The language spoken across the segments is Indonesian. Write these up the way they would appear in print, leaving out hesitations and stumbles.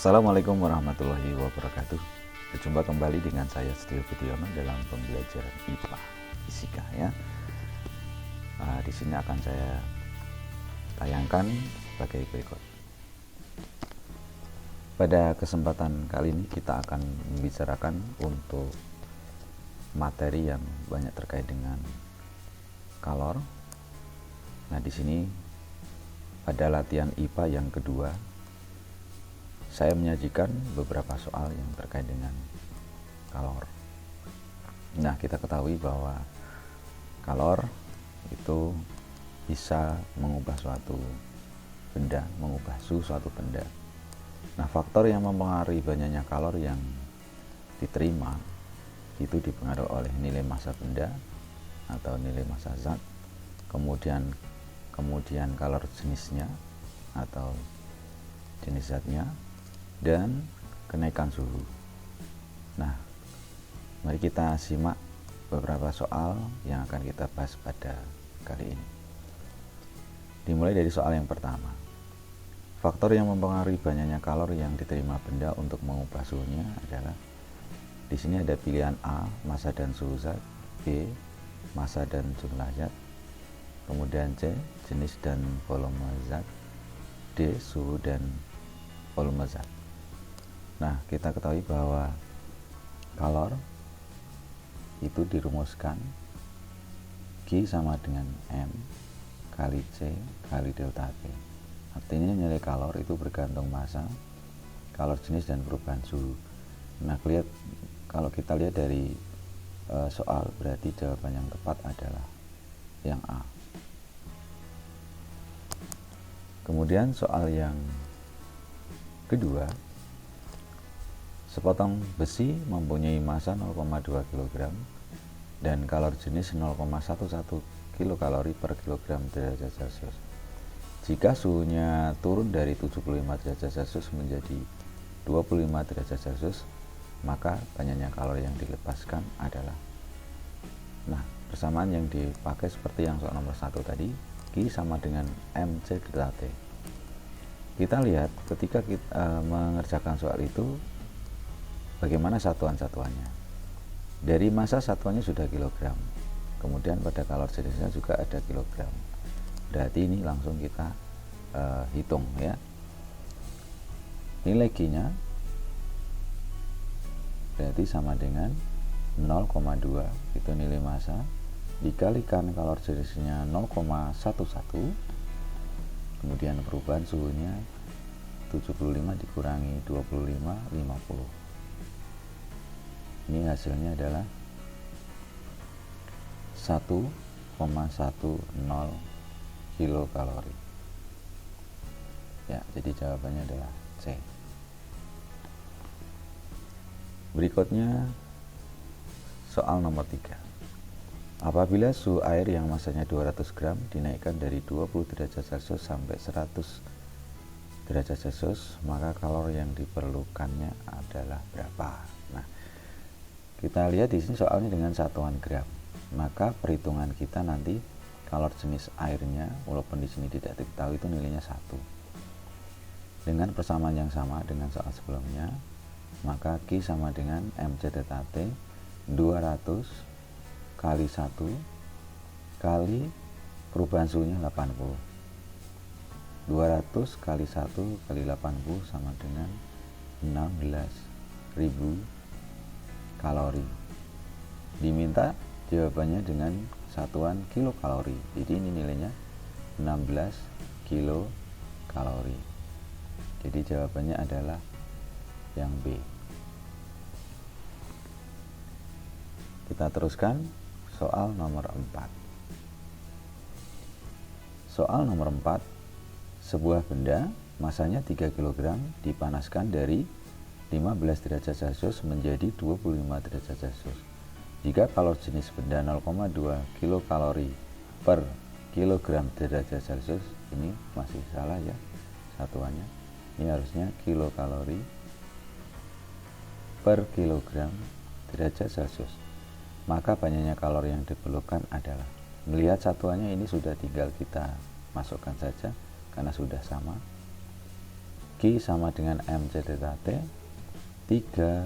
Assalamualaikum warahmatullahi wabarakatuh. Berjumpa kembali dengan saya Setio Budiono dalam pembelajaran IPA Fisika ya. Di sini akan saya tayangkan sebagai berikut. Pada kesempatan kali ini kita akan membicarakan untuk materi yang banyak terkait dengan kalor. Nah, di sini pada latihan IPA yang kedua saya menyajikan beberapa soal yang terkait dengan kalor. Nah, kita ketahui bahwa kalor itu bisa mengubah suatu benda, mengubah suhu suatu benda. Nah, faktor yang mempengaruhi banyaknya kalor yang diterima itu dipengaruhi oleh nilai massa benda atau nilai massa zat, kemudian kalor jenisnya atau jenis zatnya, dan kenaikan suhu. Nah, mari kita simak beberapa soal yang akan kita bahas pada kali ini. Dimulai dari soal yang pertama. Faktor yang mempengaruhi banyaknya kalor yang diterima benda untuk mengubah suhunya adalah, di sini ada pilihan A, massa dan suhu zat, B, massa dan jumlah zat, kemudian C, jenis dan volume zat, D, suhu dan volume zat. Nah, kita ketahui bahwa kalor itu dirumuskan Q sama dengan M kali C kali delta T. Artinya nilai kalor itu bergantung massa, kalor jenis, dan perubahan suhu. Nah, kalau kita lihat dari soal, berarti jawaban yang tepat adalah yang A. Kemudian soal yang kedua, sepotong besi mempunyai massa 0,2 kg dan kalor jenis 0,11 kilokalori per kilogram derajat Celcius. Jika suhunya turun dari 75 derajat Celcius menjadi 25 derajat Celcius, maka banyaknya kalori yang dilepaskan adalah. Nah, persamaan yang dipakai seperti yang soal nomor 1 tadi, Q sama dengan MC delta T. Kita lihat ketika kita mengerjakan soal itu, bagaimana satuan-satuannya. Dari massa satuannya sudah kilogram, kemudian pada kalor jenisnya juga ada kilogram. Berarti ini langsung kita hitung ya. Nilai Q-nya berarti sama dengan 0,2, itu nilai massa, dikalikan kalor jenisnya 0,11, kemudian perubahan suhunya 75 dikurangi 25, 50. Ini hasilnya adalah 1,10 kilokalori. Ya, jadi jawabannya adalah C. Berikutnya soal nomor 3. Apabila suhu air yang massanya 200 gram dinaikkan dari 20 derajat Celcius sampai 100 derajat Celcius, maka kalor yang diperlukannya adalah berapa? Nah, kita lihat di sini soalnya dengan satuan gram. Maka perhitungan kita nanti kalor jenis airnya, walaupun di sini tidak diketahui, itu nilainya 1. Dengan persamaan yang sama dengan soal sebelumnya, maka Q sama dengan MC delta T 200 kali 1 kali perubahan suhunya 80. 200 kali 1 kali 80 sama dengan 16.000 kalori. Diminta jawabannya dengan satuan kilokalori. Jadi ini nilainya 16 kilokalori. Jadi jawabannya adalah yang B. Kita teruskan soal nomor 4. Soal nomor 4, sebuah benda masanya 3 kg dipanaskan dari 15 derajat Celcius menjadi 25 derajat Celcius. Jika kalor jenis benda 0,2 kilokalori per kilogram derajat Celcius, ini masih salah ya satuannya. Ini harusnya kilokalori per kilogram derajat Celcius. Maka banyaknya kalori yang diperlukan adalah. Melihat satuannya ini sudah tinggal kita masukkan saja karena sudah sama. Q sama dengan MC delta T, 3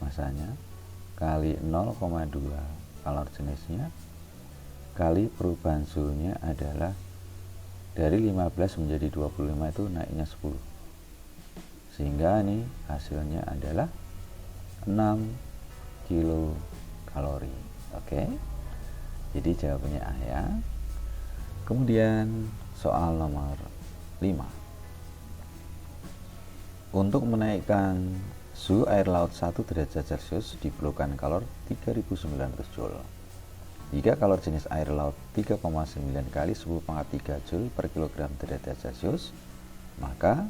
masanya kali 0,2 kalor jenisnya kali perubahan suhunya adalah dari 15 menjadi 25 itu naiknya 10, sehingga ini hasilnya adalah 6 kilokalori. Oke, jadi jawabannya A ya. Kemudian soal nomor 5. Untuk menaikkan suhu air laut 1 derajat Celcius diperlukan kalor 3900 Joule. Jika kalor jenis air laut 3,9 kali 10⁻³ Joule per kilogram derajat Celcius, maka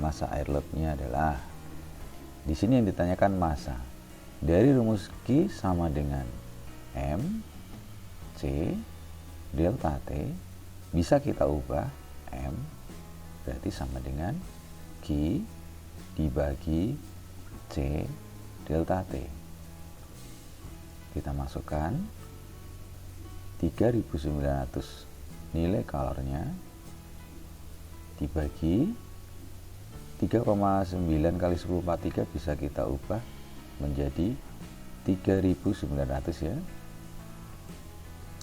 massa air lautnya adalah, di sini yang ditanyakan massa. Dari rumus Q sama dengan M C delta T, bisa kita ubah M berarti sama dengan Q dibagi C delta T. Kita masukkan 3900 nilai kalornya dibagi 3,9 kali 10⁻³ bisa kita ubah menjadi 3900 ya.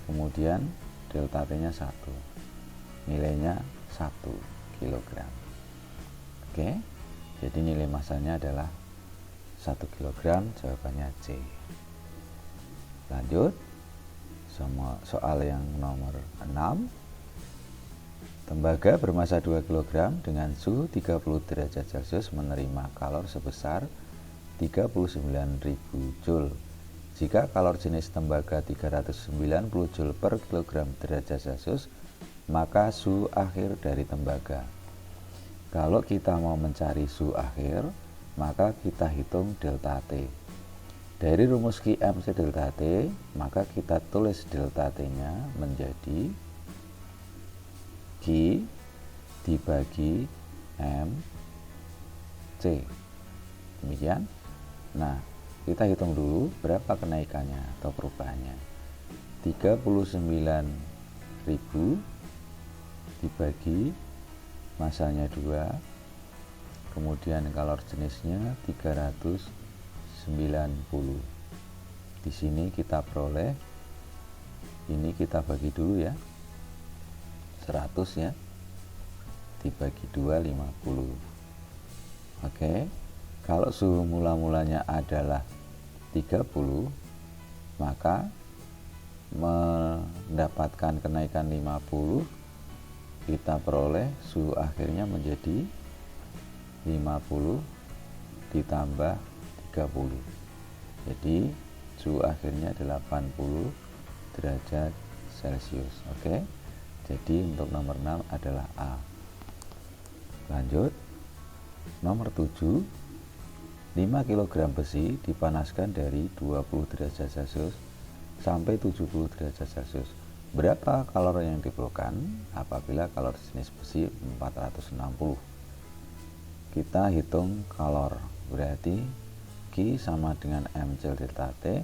Kemudian delta T nya 1, nilainya 1 kg. Oke, jadi nilai massanya adalah 1 kg, jawabannya C. Lanjut sama soal yang nomor 6. Tembaga bermassa 2 kg dengan suhu 30 derajat Celcius menerima kalor sebesar 39.000 Joule. Jika kalor jenis tembaga 390 Joule per kilogram derajat Celcius, maka suhu akhir dari tembaga. Kalau kita mau mencari suhu akhir, maka kita hitung delta T. Dari rumus Q MC delta T, maka kita tulis delta T-nya menjadi Q dibagi M C. Demikian. Nah, kita hitung dulu berapa kenaikannya atau perubahannya. 39.000 dibagi massanya 2, kemudian kalor jenisnya 390. Di sini kita peroleh, ini kita bagi dulu ya, 100 ya, dibagi 2, 50. Oke, kalau suhu mula-mulanya adalah 30, maka mendapatkan kenaikan 50, kita peroleh suhu akhirnya menjadi 50 ditambah 30. Jadi suhu akhirnya 80 derajat Celcius. Oke, jadi untuk nomor 6 adalah A. Lanjut nomor 7. 5 kg besi dipanaskan dari 20 derajat Celcius sampai 70 derajat Celcius. Berapa kalor yang diperlukan apabila kalor jenis besi 460? Kita hitung kalor, berarti Q sama dengan MC delta T,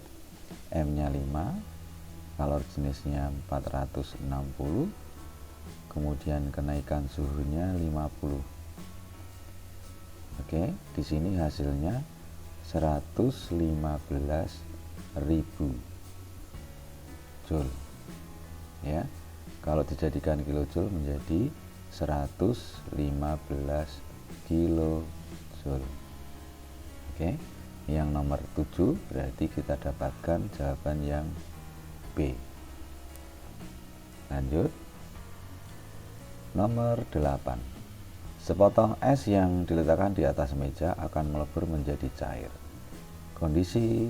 M nya 5, kalor jenisnya 460, kemudian kenaikan suhunya 50. Oke, di sini hasilnya 115.000 Joule. Ya, kalau dijadikan kilojoule menjadi 115 kilojoule. Oke, yang nomor 7 berarti kita dapatkan jawaban yang B. Lanjut nomor 8. Sepotong es yang diletakkan di atas meja akan melebur menjadi cair. Kondisi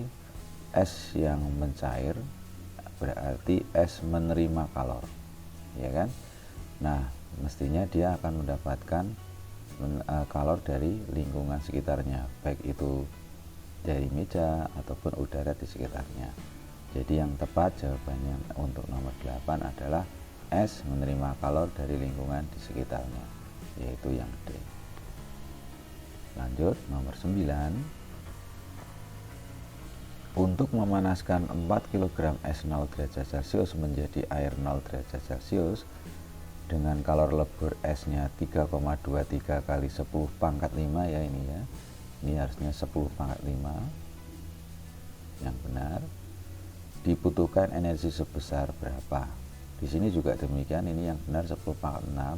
es yang mencair berarti es menerima kalor, ya kan? Nah, mestinya dia akan mendapatkan kalor dari lingkungan sekitarnya, baik itu dari meja ataupun udara di sekitarnya. Jadi yang tepat jawabannya untuk nomor 8 adalah es menerima kalor dari lingkungan di sekitarnya, yaitu yang D. Lanjut nomor 9. Untuk memanaskan 4 kg es 0 derajat Celcius menjadi air 0 derajat Celcius, dengan kalor lebur S-nya 3,23 kali 10 pangkat 5 ya ini ya. Ini harusnya 10 pangkat 5 yang benar. Dibutuhkan energi sebesar berapa? Di sini juga demikian, ini yang benar 10 pangkat 6.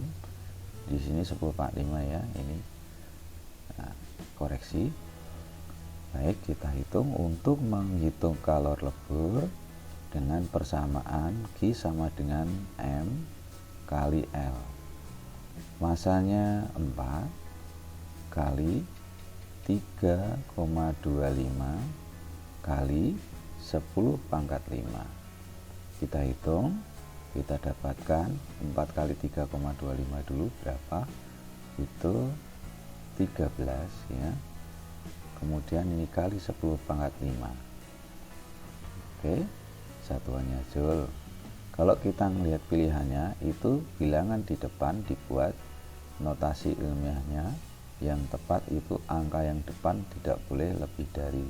Di sini 10 pangkat 5 ya, ini. Nah, koreksi. Baik, kita hitung. Untuk menghitung kalor lebur dengan persamaan Q sama dengan M kali L. Masanya 4 kali 3,25 kali 10 pangkat 5. Kita hitung, kita dapatkan 4 kali 3,25 dulu berapa? Itu 13 ya. Kemudian ini kali 10 pangkat 5. Oke, satuannya joule. Kalau kita melihat pilihannya, itu bilangan di depan dibuat notasi ilmiahnya yang tepat, itu angka yang depan tidak boleh lebih dari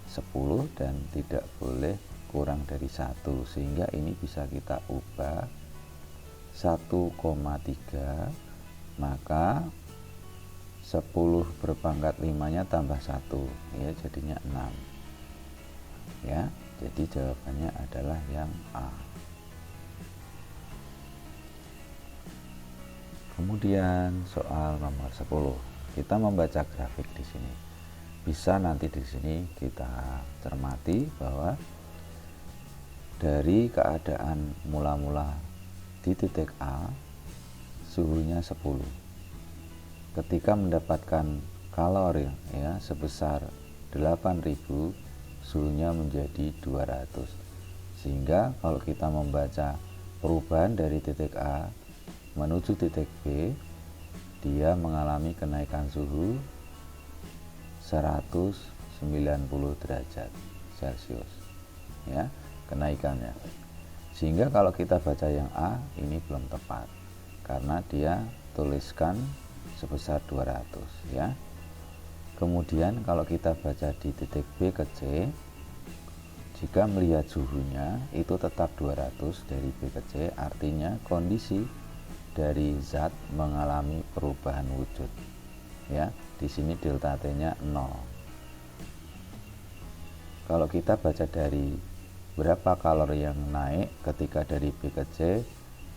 10 dan tidak boleh kurang dari 1, sehingga ini bisa kita ubah 1,3, maka 10 berpangkat 5 nya tambah 1 ya, jadinya 6 ya. Jadi jawabannya adalah yang A. Kemudian soal nomor 10, kita membaca grafik di sini. Bisa nanti di sini kita cermati bahwa dari keadaan mula-mula di titik A suhunya 10. Ketika mendapatkan kalori ya sebesar 8000, suhunya menjadi 200. Sehingga kalau kita membaca perubahan dari titik A menuju titik B, dia mengalami kenaikan suhu 190 derajat Celcius ya kenaikannya. Sehingga kalau kita baca yang A ini belum tepat karena dia tuliskan sebesar 200 ya. Kemudian kalau kita baca di titik B ke C, jika melihat suhunya itu tetap 200 dari B ke C, artinya kondisi dari zat mengalami perubahan wujud ya. Di sini delta T-nya 0. Kalau kita baca dari berapa kalori yang naik ketika dari B ke C,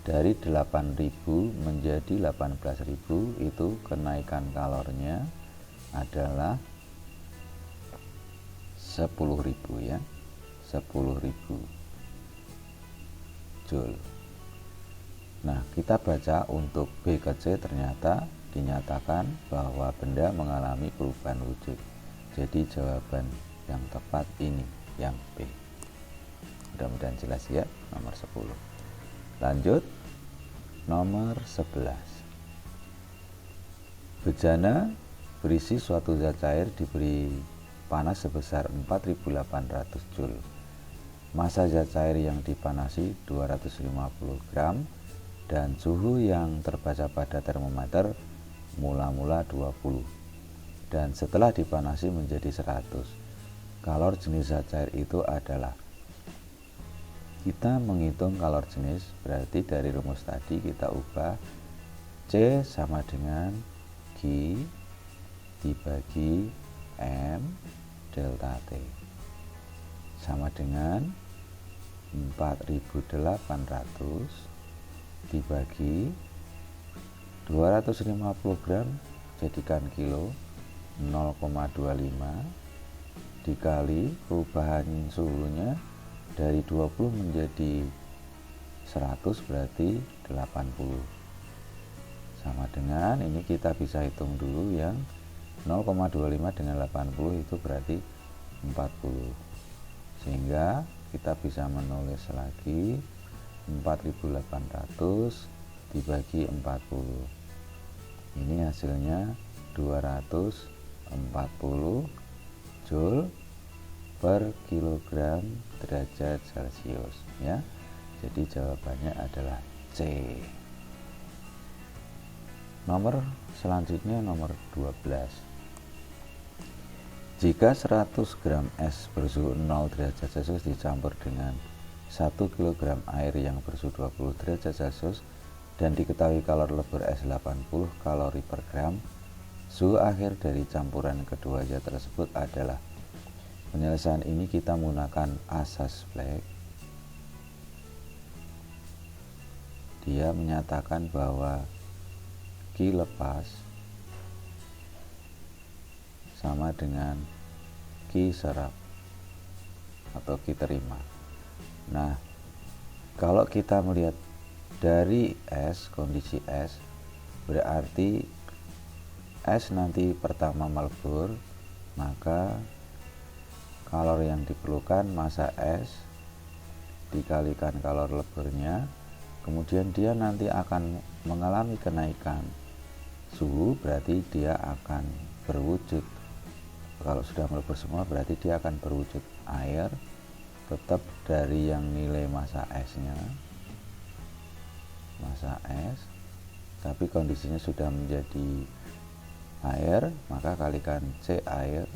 dari 8000 menjadi 18000, itu kenaikan kalornya adalah 10.000 ya, 10.000 joule. Nah, kita baca untuk B ke C, ternyata dinyatakan bahwa benda mengalami perubahan wujud. Jadi jawaban yang tepat ini, yang B. Mudah-mudahan jelas ya, nomor 10. Lanjut, nomor 11. Bejana berisi suatu zat cair diberi panas sebesar 4800 joule. Massa zat cair yang dipanasi 250 gram dan suhu yang terbaca pada termometer mula-mula 20 dan setelah dipanasi menjadi 100. Kalor jenis zat cair itu adalah, kita menghitung kalor jenis, berarti dari rumus tadi kita ubah C sama dengan Q dibagi M delta T sama dengan 4800 dibagi 250 gram jadikan kilo, 0,25 dikali perubahan suhunya dari 20 menjadi 100 berarti 80 sama dengan, ini kita bisa hitung dulu yang 0,25 dengan 80 itu berarti 40, sehingga kita bisa menulis lagi 4800 dibagi 40, ini hasilnya 240 joule per kilogram derajat Celcius ya. Jadi jawabannya adalah C. Nomor selanjutnya nomor 12. Jika 100 gram es bersuhu 0 derajat Celcius dicampur dengan 1 kg air yang bersuhu 20 derajat Celcius, dan diketahui kalori lebur es 80 kalori per gram, suhu akhir dari campuran kedua zat tersebut adalah. Penyelesaian ini kita menggunakan asas Black. Dia menyatakan bahwa Q lepas sama dengan Q serap atau Q terima. Nah, kalau kita melihat dari S, kondisi S, berarti S nanti pertama melebur, maka kalori yang diperlukan massa S dikalikan kalori leburnya, kemudian dia nanti akan mengalami kenaikan suhu, berarti dia akan berwujud, kalau sudah melebur semua berarti dia akan berwujud air, tetap dari yang nilai massa S nya, massa S, tapi kondisinya sudah menjadi air, maka kalikan C air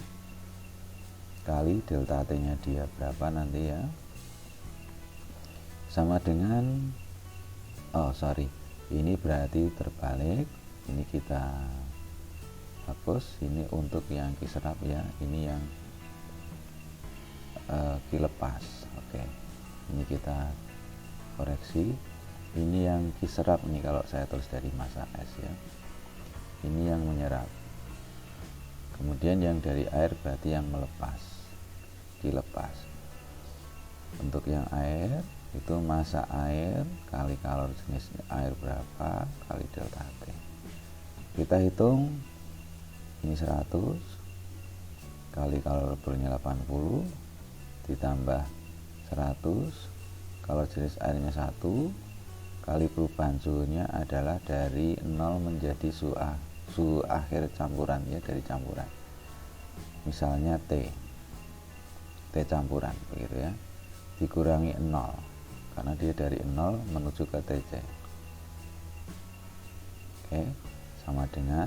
kali delta T nya dia berapa nanti ya, sama dengan ini berarti terbalik, ini kita hapus, ini untuk yang Q serap ya, ini yang Q lepas. Oke, ini kita koreksi, ini yang Q serap nih kalau saya tulis dari massa S ya, ini yang menyerap, kemudian yang dari air berarti yang melepas, Q lepas. Untuk yang air itu massa air kali kalori jenis air berapa kali delta T. Kita hitung, ini 100 kali kalori leburnya 80 ditambah 100 kalau jenis airnya 1 kali perubahan suhunya adalah dari 0 menjadi suhu akhir campuran ya, dari campuran, misalnya T campuran begitu ya, dikurangi 0 karena dia dari 0 menuju ke TC. Oke, sama dengan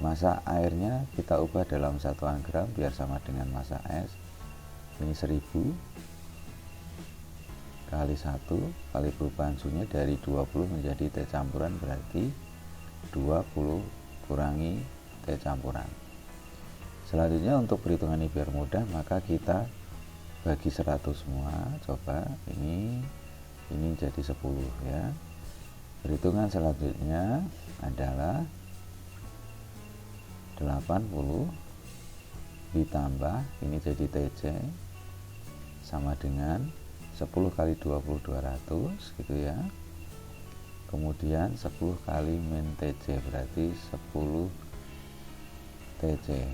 massa airnya kita ubah dalam satuan gram biar sama dengan massa S, ini 1000 kali 1 kali perubahan suhunya dari 20 menjadi T campuran, berarti 20 kurangi T campuran. Selanjutnya untuk perhitungan ini biar mudah, maka kita bagi 100 semua, coba ini jadi 10 ya. Perhitungan selanjutnya adalah 80 ditambah ini jadi TC sama dengan 10 kali 20 200 gitu ya, kemudian 10 kali min TC berarti 10 TC.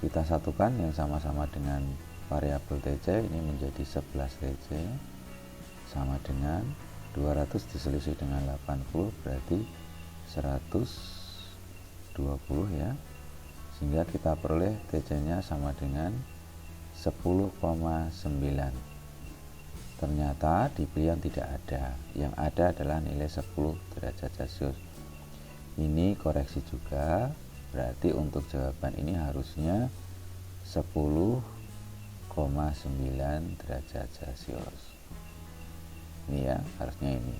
Kita satukan yang sama-sama dengan variabel TC, ini menjadi 11 TC sama dengan 200 diselisih dengan 80 berarti 120 ya, sehingga kita peroleh TC nya sama dengan 10,9. Ternyata di pilihan tidak ada, yang ada adalah nilai 10 derajat Celcius. Ini koreksi juga, berarti untuk jawaban ini harusnya 10,9 derajat Celcius. Ini ya, harusnya ini.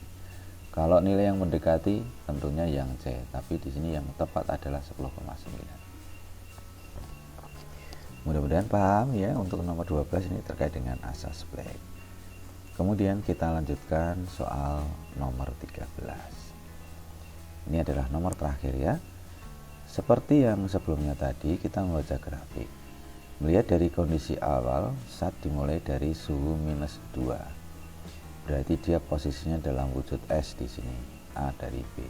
Kalau nilai yang mendekati tentunya yang C, tapi di sini yang tepat adalah 10,9. Mudah-mudahan paham ya untuk nomor 12 ini terkait dengan asas Black. Kemudian kita lanjutkan soal nomor 13. Ini adalah nomor terakhir ya. Seperti yang sebelumnya tadi, kita membaca grafik. Melihat dari kondisi awal, saat dimulai dari suhu minus 2. Berarti dia posisinya dalam wujud S di sini, A dari B.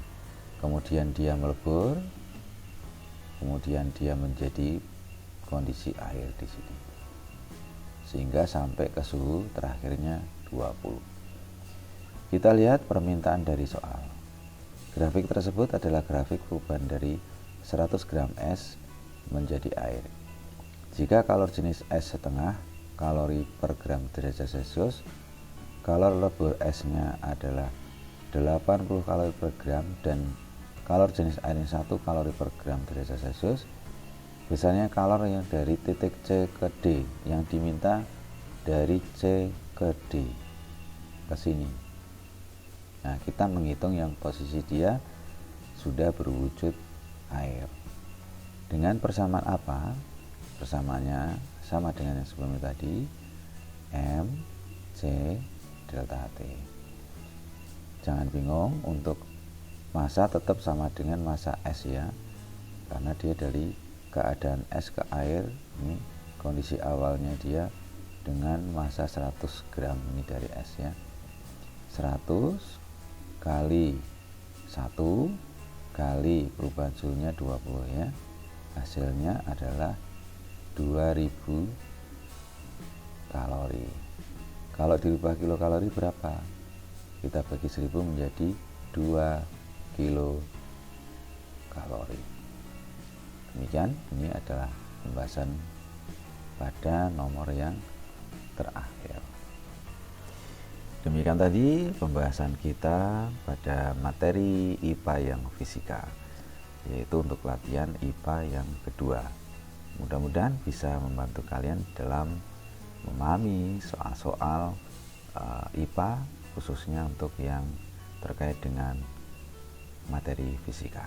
Kemudian dia melebur, kemudian dia menjadi kondisi air di sini, sehingga sampai ke suhu terakhirnya 20. Kita lihat permintaan dari soal. Grafik tersebut adalah grafik perubahan dari 100 gram es menjadi air. Jika kalori jenis es setengah kalori per gram derajat Celcius, kalori lebur esnya adalah 80 kalori per gram dan kalori jenis airnya 1 kalori per gram derajat Celcius. Biasanya kalori yang dari titik C ke D, yang diminta dari C ke D ke sini. Nah, kita menghitung yang posisi dia sudah berwujud air. Dengan persamaan apa? Persamaannya sama dengan yang sebelumnya tadi, M C delta T. Jangan bingung, untuk massa tetap sama dengan massa S ya, karena dia dari keadaan es ke air. Ini kondisi awalnya dia dengan massa 100 gram ini dari es ya. 100 kali 1 kali perubahan suhunya 20 ya. Hasilnya adalah 2000 kalori. Kalau dirubah kilokalori berapa? Kita bagi 1000 menjadi 2 kilokalori. Demikian, ini adalah pembahasan pada nomor yang terakhir. Demikian tadi pembahasan kita pada materi IPA yang fisika, yaitu untuk latihan IPA yang kedua. Mudah-mudahan bisa membantu kalian dalam memahami soal-soal IPA, khususnya untuk yang terkait dengan materi fisika.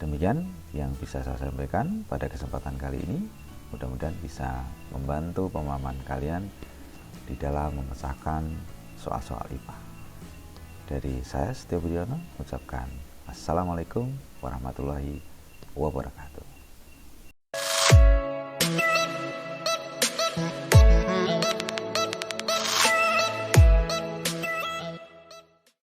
Demikian yang bisa saya sampaikan pada kesempatan kali ini. Mudah-mudahan bisa membantu pemahaman kalian di dalam memecahkan soal-soal IPA. Dari saya Setio Budiono mengucapkan Assalamualaikum warahmatullahi wabarakatuh.